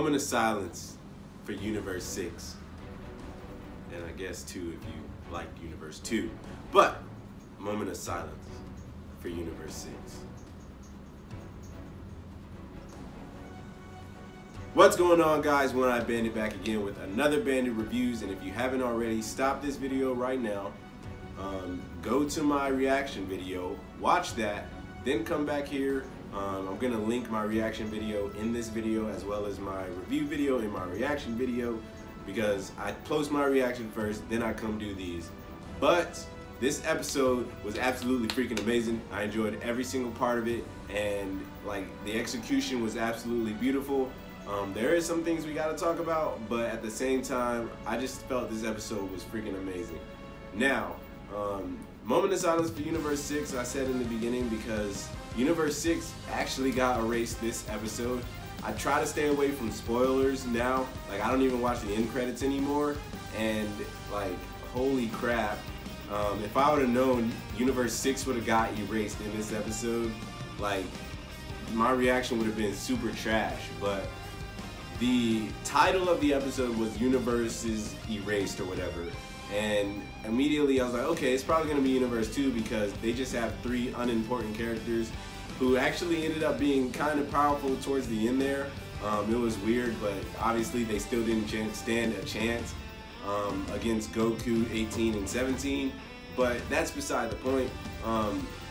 moment of silence for Universe 6. And I guess 2 if you liked Universe 2. But, moment of silence for Universe 6. What's going on, guys? OneEyedBandit back again with another Bandit reviews. And if you haven't already, stop this video right now. Go to my reaction video, watch that, then come back here. I'm gonna link my reaction video in this video as well as my review video in my reaction video, because I post my reaction first, then I come do these. But this episode was absolutely freaking amazing. I enjoyed every single part of it, and like the execution was absolutely beautiful. There is some things we gotta talk about, but at the same time, I just felt this episode was freaking amazing. Now, moment of silence for Universe 6, I said in the beginning, because Universe 6 actually got erased this episode. I try to stay away from spoilers now. Like, I don't even watch the end credits anymore, and like, holy crap. If I would have known Universe 6 would have got erased in this episode, like, my reaction would have been super trash. But the title of the episode was Universes Erased or whatever, and immediately I was like, okay, it's probably gonna be Universe 2, because they just have 3 unimportant characters who actually ended up being kind of powerful towards the end there. It was weird, but obviously they still didn't stand a chance against Goku 18 and 17, but that's beside the point.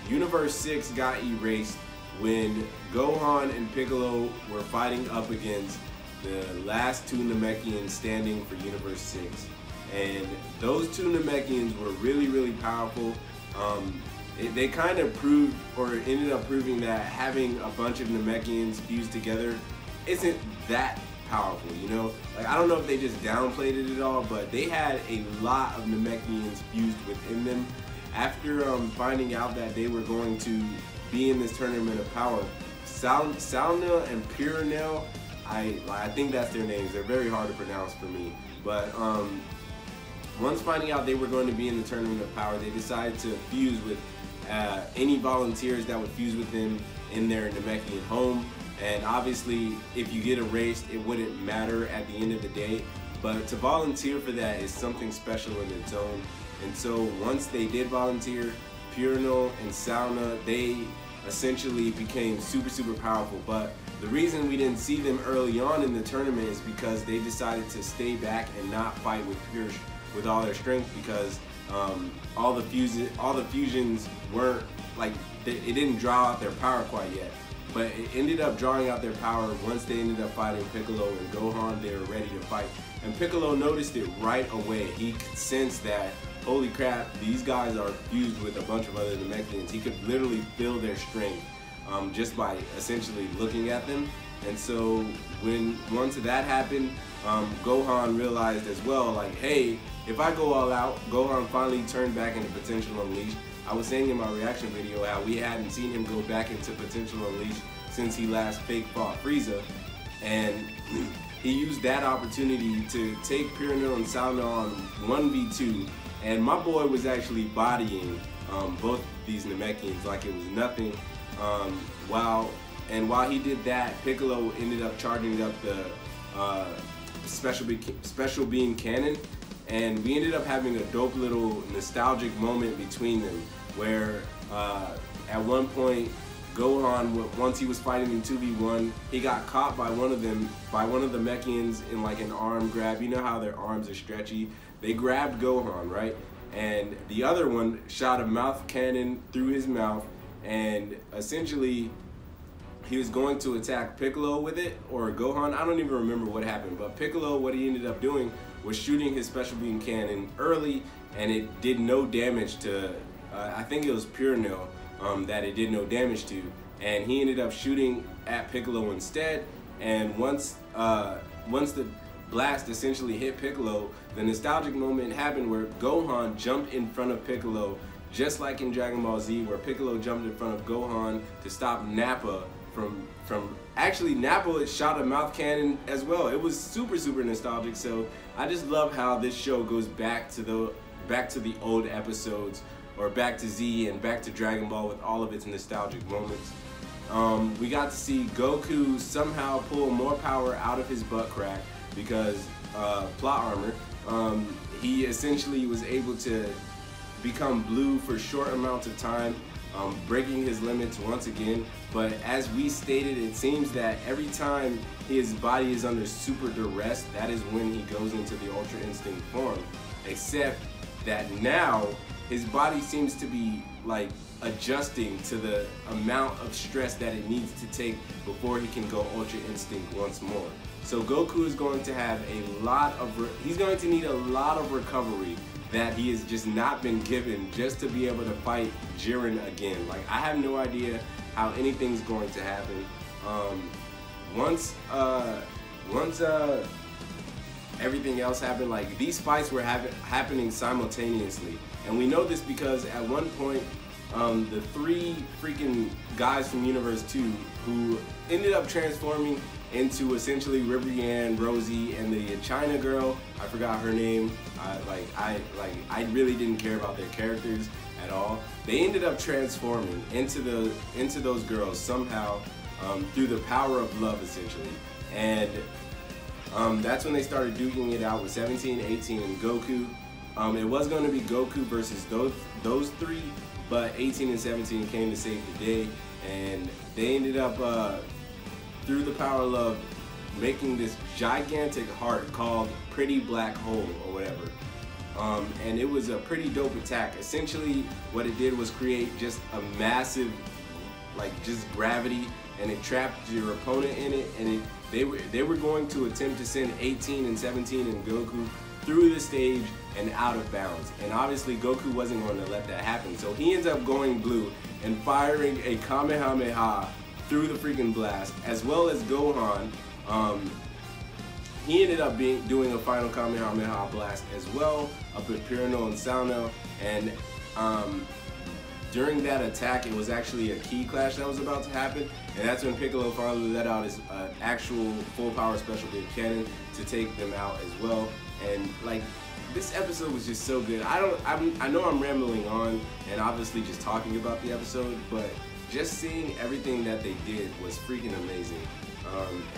Universe 6 got erased when Gohan and Piccolo were fighting up against the last 2 Namekians standing for Universe 6. And those 2 Namekians were really, really powerful. They kind of proved, or ended up proving, that having a bunch of Namekians fused together isn't that powerful, you know? Like, I don't know if they just downplayed it at all, but they had a lot of Namekians fused within them. After finding out that they were going to be in this tournament of power, Salna and Piranel, I think that's their names. They're very hard to pronounce for me. But once finding out they were going to be in the tournament of power, they decided to fuse with any volunteers that would fuse with them in their Namekian home. And obviously, if you get erased, it wouldn't matter at the end of the day. But to volunteer for that is something special in its own. And so once they did volunteer, Piranel and Salna, they essentially became super, super powerful. But the reason we didn't see them early on in the tournament is because they decided to stay back and not fight with all their strength, because all the fusions weren't, like, it didn't draw out their power quite yet. But it ended up drawing out their power once they ended up fighting Piccolo and Gohan. They were ready to fight, and Piccolo noticed it right away. He could sense that, holy crap, these guys are fused with a bunch of other Namekians. He could literally feel their strength just by essentially looking at them. And so once that happened, Gohan realized as well, like, hey, if I go all out, Gohan finally turned back into Potential Unleashed. I was saying in my reaction video how we hadn't seen him go back into Potential Unleashed since he last fake fought Frieza, and he used that opportunity to take Piranel and Salna on 1v2, and my boy was actually bodying both these Namekians like it was nothing. While he did that, Piccolo ended up charging up the special beam cannon, and we ended up having a dope little nostalgic moment between them, where at one point Gohan, once he was fighting in 2v1, he got caught by one of the Mechians in like an arm grab. You know how their arms are stretchy? They grabbed Gohan, right? And the other one shot a mouth cannon through his mouth, and essentially he was going to attack Piccolo with it, or Gohan. I don't even remember what happened, but Piccolo, what he ended up doing was shooting his special beam cannon early, and it did no damage to, I think it was Piranel that it did no damage to, and he ended up shooting at Piccolo instead. And once the blast essentially hit Piccolo, the nostalgic moment happened where Gohan jumped in front of Piccolo, just like in Dragon Ball Z, where Piccolo jumped in front of Gohan to stop Nappa from actually, Nappa shot a mouth cannon as well. It was super, super nostalgic. So I just love how this show goes back to the old episodes, or back to Z and back to Dragon Ball with all of its nostalgic moments. we got to see Goku somehow pull more power out of his butt crack because plot armor. He essentially was able to become blue for short amounts of time, breaking his limits once again. But as we stated, it seems that every time his body is under super duress, that is when he goes into the Ultra Instinct form. Except that now his body seems to be like adjusting to the amount of stress that it needs to take before he can go Ultra Instinct once more. So Goku is going to have he's going to need a lot of recovery that he has just not been given just to be able to fight Jiren again. Like, I have no idea how anything's going to happen. Once everything else happened, like, these fights were happening simultaneously. And we know this because at one point, the 3 freaking guys from Universe 2 who ended up transforming into essentially Ribrianne, Rosie, and the China girl, I forgot her name. I really didn't care about their characters at all. They ended up transforming into those girls somehow through the power of love, essentially. And that's when they started duking it out with 17, 18, and Goku. It was going to be Goku versus those 3, but 18 and 17 came to save the day, and they ended up through the power of love making this gigantic heart called Pretty Black Hole or whatever. And it was a pretty dope attack. Essentially what it did was create just a massive, like, just gravity, and it trapped your opponent in it, and they were going to attempt to send 18 and 17 and Goku through the stage and out of bounds. And obviously Goku wasn't going to let that happen. So he ends up going blue and firing a Kamehameha through the freaking blast, as well as Gohan. He ended up doing a final Kamehameha blast as well up at Piccolo and Salno, and during that attack it was actually a key clash that was about to happen, and that's when Piccolo finally let out his actual full power special big cannon to take them out as well. And like, this episode was just so good. I know I'm rambling on and obviously just talking about the episode, but just seeing everything that they did was freaking amazing.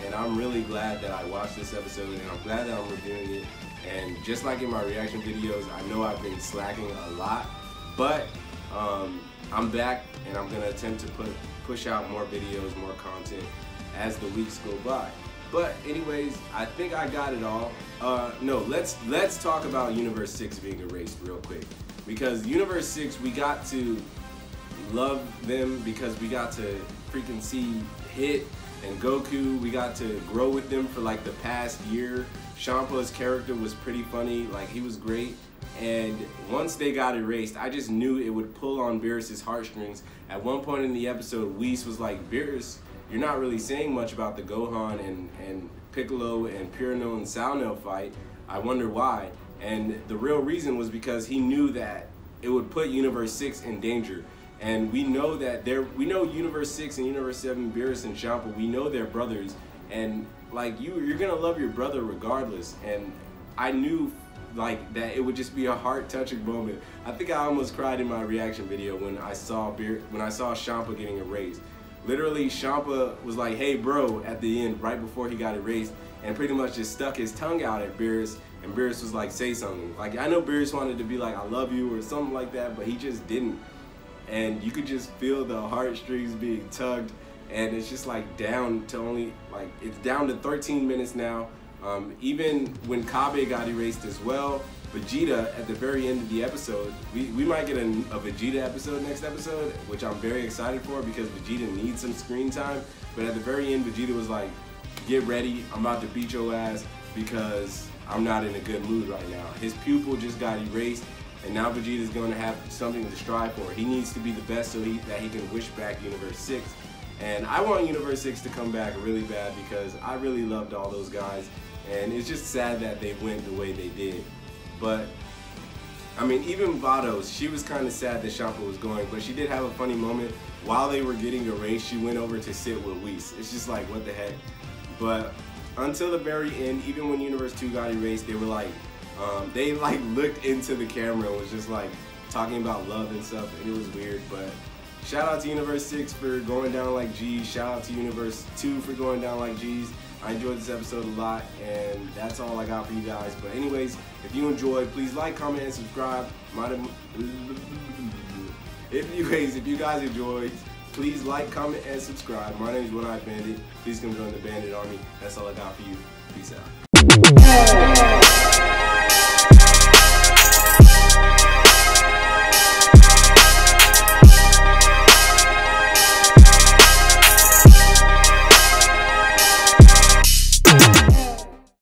And I'm really glad that I watched this episode, and I'm glad that I'm reviewing it. And just like in my reaction videos, I know I've been slacking a lot, but I'm back, and I'm gonna attempt to push out more videos, more content as the weeks go by. But anyways, I think I got it all. No, let's talk about Universe 6 being erased real quick, because Universe 6, we got to love them because we got to freaking see Hit and Goku. We got to grow with them for like the past year. Champa's character was pretty funny, like, he was great. And once they got erased, I just knew it would pull on Beerus's heartstrings. At one point in the episode, Whis was like, Beerus, you're not really saying much about the Gohan and Piccolo and Piccolo and Salno fight. I wonder why. And the real reason was because he knew that it would put Universe 6 in danger. And we know that we know Universe 6 and Universe 7, Beerus and Champa, we know they're brothers. And like, you're gonna love your brother regardless. And I knew like that it would just be a heart-touching moment. I think I almost cried in my reaction video when I saw Champa getting erased. Literally, Champa was like, hey bro, at the end, right before he got erased, and pretty much just stuck his tongue out at Beerus, and Beerus was like, say something. Like, I know Beerus wanted to be like, I love you or something like that, but he just didn't. And you could just feel the heartstrings being tugged, and it's just like down to only, like, it's down to 13 minutes now. Even when Kabe got erased as well, Vegeta at the very end of the episode, we might get a Vegeta episode next episode, which I'm very excited for because Vegeta needs some screen time. But at the very end, Vegeta was like, get ready, I'm about to beat your ass because I'm not in a good mood right now. His pupil just got erased, and now Vegeta's going to have something to strive for. He needs to be the best so that he can wish back Universe 6. And I want Universe 6 to come back really bad because I really loved all those guys. And it's just sad that they went the way they did. But, I mean, even Vados, she was kind of sad that Champa was going, but she did have a funny moment. While they were getting erased, she went over to sit with Whis. It's just like, what the heck? But until the very end, even when Universe 2 got erased, they were like, they like looked into the camera and was just like talking about love and stuff, and it was weird. But Shout out to Universe 6 for going down like G's. Shout out to Universe 2 for going down like G's. I enjoyed this episode a lot, and that's all I got for you guys. But anyways, if you enjoyed, please like, comment, and subscribe. If you guys enjoyed, please like, comment, and subscribe. My name is OneEyedBandit. Please come join the Bandit Army. That's all I got for you. Peace out.